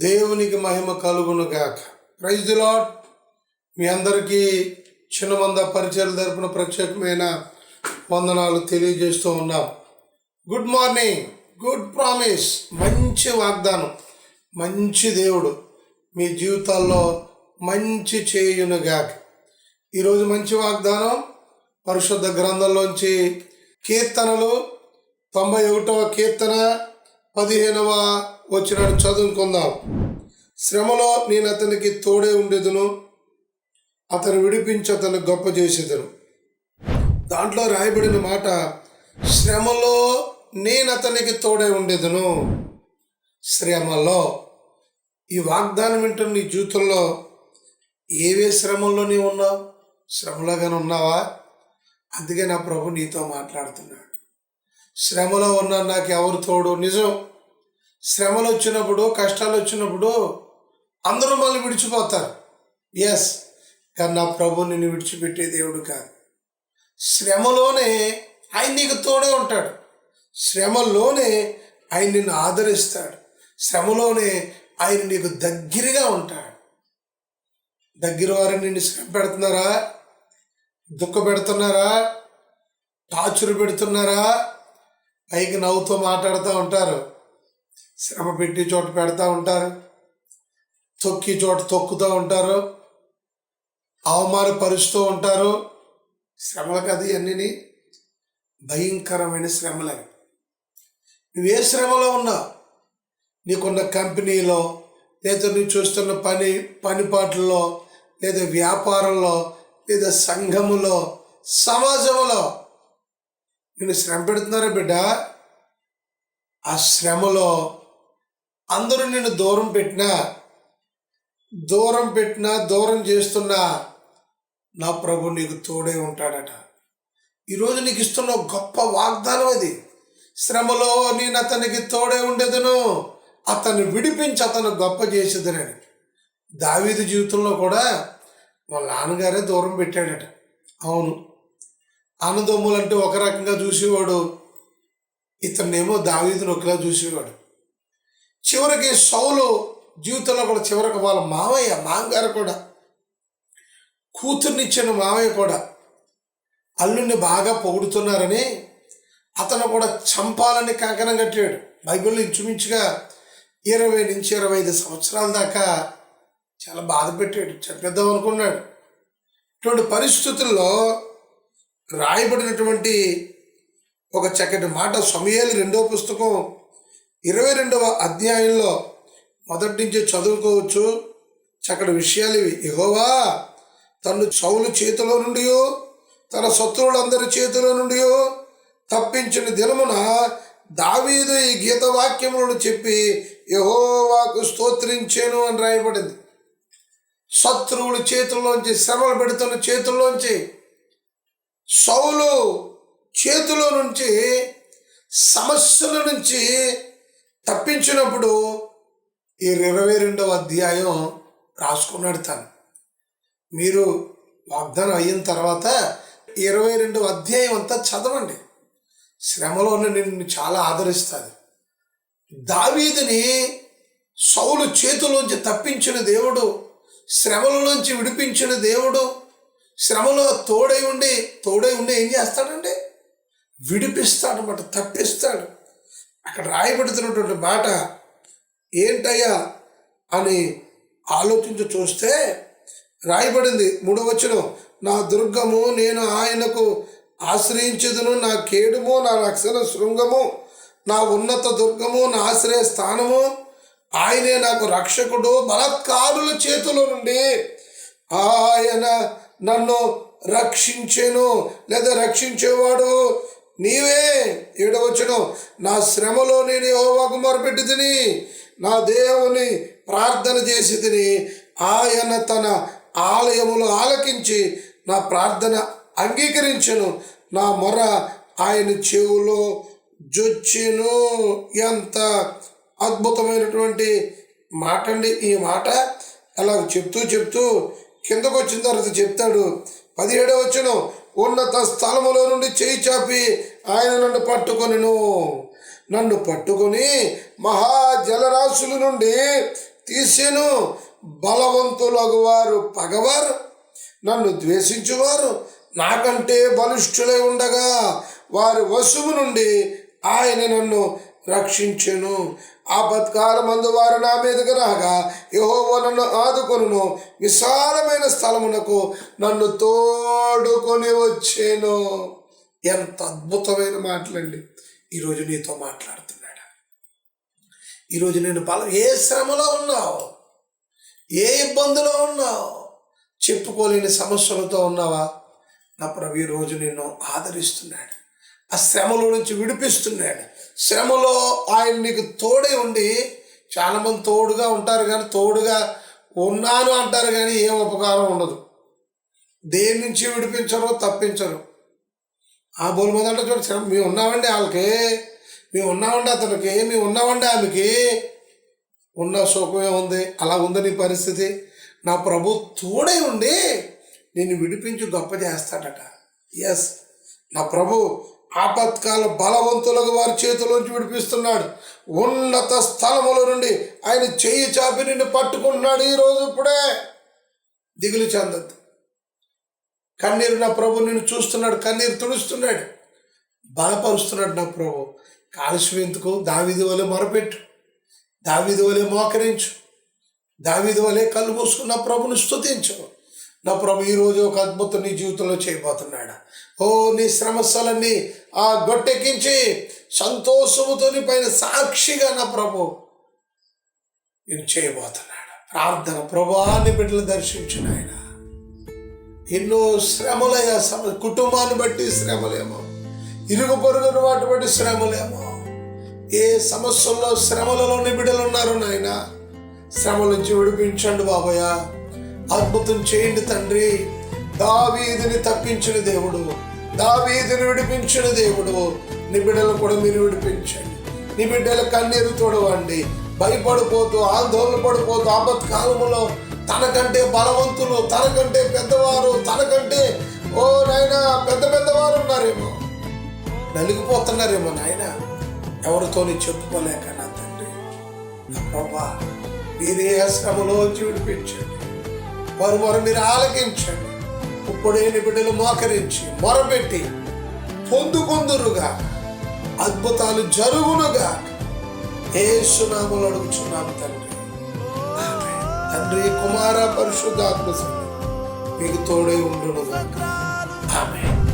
దేవునికి మహిమ కలుగును గాక. Praise the lord. మీ అందరికీ చిన్నమంద పరిచయాలు తరపున ప్రత్యేకమైన వందనాలు తెలియజేస్తూ ఉన్నాం. గుడ్ మార్నింగ్, గుడ్ ప్రామిస్, మంచి వాగ్దానం, మంచి దేవుడు మీ జీవితాల్లో మంచి చేయును గాక. ఈరోజు మంచి వాగ్దానం పరిశుద్ధ గ్రంథంలోంచి కీర్తనలు 91వ కీర్తన 15వ వచనాన్ని చదువుకుందాం. శ్రమలో నేను అతనికి తోడే ఉండేదును, అతను విడిపించి అతను గొప్ప చేసేదను. దాంట్లో రాయబడిన మాట, శ్రమలో నేను అతనికి తోడే ఉండేదును. శ్రమలో. ఈ వాగ్దానం వింటున్న నీ జీవితంలో ఏవే శ్రమల్లో నీవు ఉన్నావు? శ్రమలోగానే ఉన్నావా? అందుకే నా ప్రభు నీతో మాట్లాడుతున్నాడు. శ్రమలో ఉన్నా నాకు ఎవరు తోడు? నిజం. శ్రమలు వచ్చినప్పుడు, కష్టాలు వచ్చినప్పుడు అందరూ మళ్ళీ విడిచిపోతారు. ఎస్, కానీ నా ప్రభు నిన్ను విడిచిపెట్టే దేవుడు కాదు. శ్రమలోనే ఆయన నీకు తోడే ఉంటాడు. శ్రమలోనే ఆయన నిన్ను ఆదరిస్తాడు. శ్రమలోనే ఆయన నీకు దగ్గరగా ఉంటాడు. దగ్గర వారిని నిన్ను శ్రమ పెడుతున్నారా? దుఃఖ పెడుతున్నారా? టార్చర్ పెడుతున్నారా? పైకి నవ్వుతూ మాట్లాడుతూ ఉంటారు, శ్రమ పెట్టి చోట పెడతా ఉంటారు, తొక్కి చోట తొక్కుతూ ఉంటారు, అవమానపరుస్తూ ఉంటారు. శ్రమలకు అది అన్నీ భయంకరమైన శ్రమలవి. నువ్వే శ్రమలో ఉన్నావు? నీకున్న కంపెనీలో, లేదా నువ్వు చూస్తున్న పనిపాట్లలో, లేదా వ్యాపారంలో, లేదా సంఘములో, సమాజంలో నిన్ను శ్రమ పెడుతున్నారా బిడ్డ? ఆ శ్రమలో అందరూ నిన్ను దూరం పెట్టినా దూరం చేస్తున్నా నా ప్రభు నీకు తోడే ఉంటాడట. ఈరోజు నీకు ఇస్తున్న గొప్ప వాగ్దానం అది. శ్రమలో నేను అతనికి తోడే ఉండేదను, అతన్ని విడిపించి అతను గొప్ప చేసేదనని. దావీదు జీవితంలో కూడా వాళ్ళ నాన్నగారే దూరం పెట్టాడట. అవును, అన్నదమ్ములంటే ఒక రకంగా చూసేవాడు, ఇతన్నేమో దావీదును ఒకలా చూసేవాడు. చివరికి సౌలు జీవితంలో కూడా చివరికి వాళ్ళ మామగారు కూడా, కూతుర్నిచ్చిన మామయ్య కూడా అల్లుడిని బాగా పొగుడుతున్నారని అతను కూడా చంపాలని కంకణం కట్టాడు. బైబిల్లో ఇంచుమించుగా 20 నుంచి 25 సంవత్సరాల దాకా చాలా బాధ పెట్టాడు, చంపేద్దాం అనుకున్నాడు. ఇటువంటి పరిస్థితుల్లో రాయబడినటువంటి ఒక చక్కటి మాట సమూయేలు 2వ పుస్తకం 22వ అధ్యాయంలో మొదటి నుంచి చదువుకోవచ్చు. చక్కటి విషయాలు ఇవి. యెహోవా తను సౌలు చేతిలో నుండి, తన శత్రువులందరి చేతిలో నుండి తప్పించిన దినమున దావీదు ఈ గీత వాక్యములను చెప్పి యెహోవాకు స్తోత్రించెను అని రాయబడింది. శత్రువుల చేతుల్లోంచి, శ్రమలు పెడుతున్న చేతుల్లోంచి, సౌలు చేతిలో నుంచి, సమస్యల నుంచి తప్పించినప్పుడు ఈ 22వ అధ్యాయం రాసుకున్నాడు తను. మీరు వాగ్దానం అయిన తర్వాత 22వ అధ్యాయం అంతా చదవండి. శ్రమలో నిన్ను చాలా ఆదరిస్తుంది. దావీదుని సౌలు చేతిలోంచి తప్పించిన దేవుడు, శ్రమలలోంచి విడిపించిన దేవుడు, శ్రమలో తోడై ఉండి ఏం చేస్తాడంటే విడిపిస్తాడన్నమాట, తప్పిస్తాడు. అక్కడ రాయబడుతున్నటువంటి మాట ఏంటయ్యా అని ఆలోచించి చూస్తే రాయబడింది 3వ వచనం, నా దుర్గము, నేను ఆయనకు ఆశ్రయించదును, నా కేడుము, నా రక్షణ శృంగము, నా ఉన్నత దుర్గము, నా ఆశ్రయ స్థానము, ఆయనే నాకు రక్షకుడు. బలాత్కారుల చేతిలో నుండి ఆయన నన్ను రక్షించెను, లేదా రక్షించేవాడు నీవే. 7వ వచనం, నా శ్రమలో నేను యెహోవాకు మొరపెట్టి తిని, నా దేవుని ప్రార్థన చేసి తిని, ఆయన తన ఆలయములో ఆలకించి నా ప్రార్థన అంగీకరించెను, నా మొర ఆయన చెవులో జొచ్చెను. ఎంత అద్భుతమైనటువంటి మాట అండి ఈ మాట. అలా చెప్తూ కిందకు వచ్చిన తర్వాత చెప్తాడు. 17వ వచనం, ఉన్నత స్థలములో నుండి చేయి చాపి ఆయన నన్ను పట్టుకొని మహాజలరాశుల నుండి తీసెను. బలవంతులగు వారు పగవారు, నన్ను ద్వేషించువారు నాకంటే బలిష్ఠులై ఉండగా వారి వశము నుండి ఆయన నన్ను రక్షించెను. ఆపత్కాలమందు వారు నా మీదకు రాగా యెహోవా నన్ను ఆదుకొనును. విశాలమైన స్థలమునకు నన్ను తోడుకొని వచ్చాను. ఎంత అద్భుతమైన మాటలండి. ఈరోజు నీతో మాట్లాడుతున్నాడు. ఈరోజు నేను ఏ శ్రమలో ఉన్నావు, ఏ ఇబ్బందిలో ఉన్నావు, చెప్పుకోలేని సమస్యలతో ఉన్నావా? నా ప్రభు ఈరోజు నిన్ను ఆదరిస్తున్నాడు. ఆ శ్రమలో నుంచి విడిపిస్తున్నాడు. శ్రమలో ఆయన నీకు తోడే ఉండి, చాలామంది తోడుగా ఉంటారు కానీ తోడుగా ఉన్నాను అంటారు కానీ ఏం ఉపకారం ఉండదు. దేని నుంచి విడిపించరు, తప్పించరు. ఆ బోలు మొదట చూడ మేము ఉన్నామండి వాళ్ళకి, మేము ఉన్నామండి అతనికి, మేము ఉన్నామండి ఆమెకి. ఉన్న సుఖమే ఉంది. అలా ఉంది నీ పరిస్థితి. నా ప్రభు తోడై ఉండి నిన్ను విడిపించి గొప్ప చేస్తాడట. ఎస్, నా ప్రభు ఆపత్కాల బలవంతులకు వారి చేతిలోంచి విడిపిస్తున్నాడు. ఉన్నత స్థలముల నుండి ఆయన చెయ్యి చాపి నిన్ను పట్టుకుంటున్నాడు. ఈరోజు ఇప్పుడే దిగులు చెందద్దు. కన్నీరు నా ప్రభు నిన్ను చూస్తున్నాడు, కన్నీరు తుడుస్తున్నాడు, బలపరుస్తున్నాడు. నా ప్రభు కాలుష్యం ఎందుకు? దావీదు వలె మొరపెట్టు, దావీదు వలె మోకరించు, దావీదు వలె కళ్ళు మూసుకున్న ప్రభుని స్తుతించు. నా ప్రభు ఈరోజు ఒక అద్భుతం నీ జీవితంలో చేయబోతున్నాడు. ఓ నీ శ్రమస్సలన్నీ ఆ గొట్టెక్కించి సంతోషముతో నీ పైన సాక్షిగా నా ప్రభు నేను చేయబోతున్నాడు. ప్రార్థన. ప్రభువా నీ బిడ్డలు దర్శించిన ఆయన. ఎన్నో శ్రమలయ్యా, కుటుంబాన్ని బట్టి శ్రమలేమో, ఇరుగు పొరుగును వాటి బట్టి శ్రమలేమో, ఏ సమస్యల్లో శ్రమలలో నీ బిడ్డలు ఉన్నారు నాయన. శ్రమల నుంచి విడిపించండి బాబయ్య. అద్భుతం చేయండి తండ్రి. దావీదుని తప్పించిన దేవుడు, దావీదుని విడిపించిన దేవుడు, నీ బిడ్డలు కూడా మీరు విడిపించండి. నీ బిడ్డల కన్నీరు తోడవండి. భయపడిపోతూ, ఆందోళన పడిపోతూ, ఆపత్కాలములో తనకంటే బలవంతులు, తనకంటే పెద్దవారు, తనకంటే ఓ నాయన పెద్దవారు ఉన్నారేమో, నలిగిపోతున్నారేమో నాయన. ఎవరితోని చెప్పుకోలేక నా తండ్రి, నా ప్రభా మీరే శ్రమలోంచి విడిపించండి. వారు మీరు ఆలకించండి. ఇప్పుడే నీ బిడ్డలు మోకరించి మొరపెట్టి పొందుకొందురుగా, అద్భుతాలు జరుగునుగా. యేసు నామములో అడుగుచున్నాము తండ్రి. తండ్రి, కుమార, పరిశుద్ధాత్మ మీకు తోడే ఉండునుగా. ఆమేన్.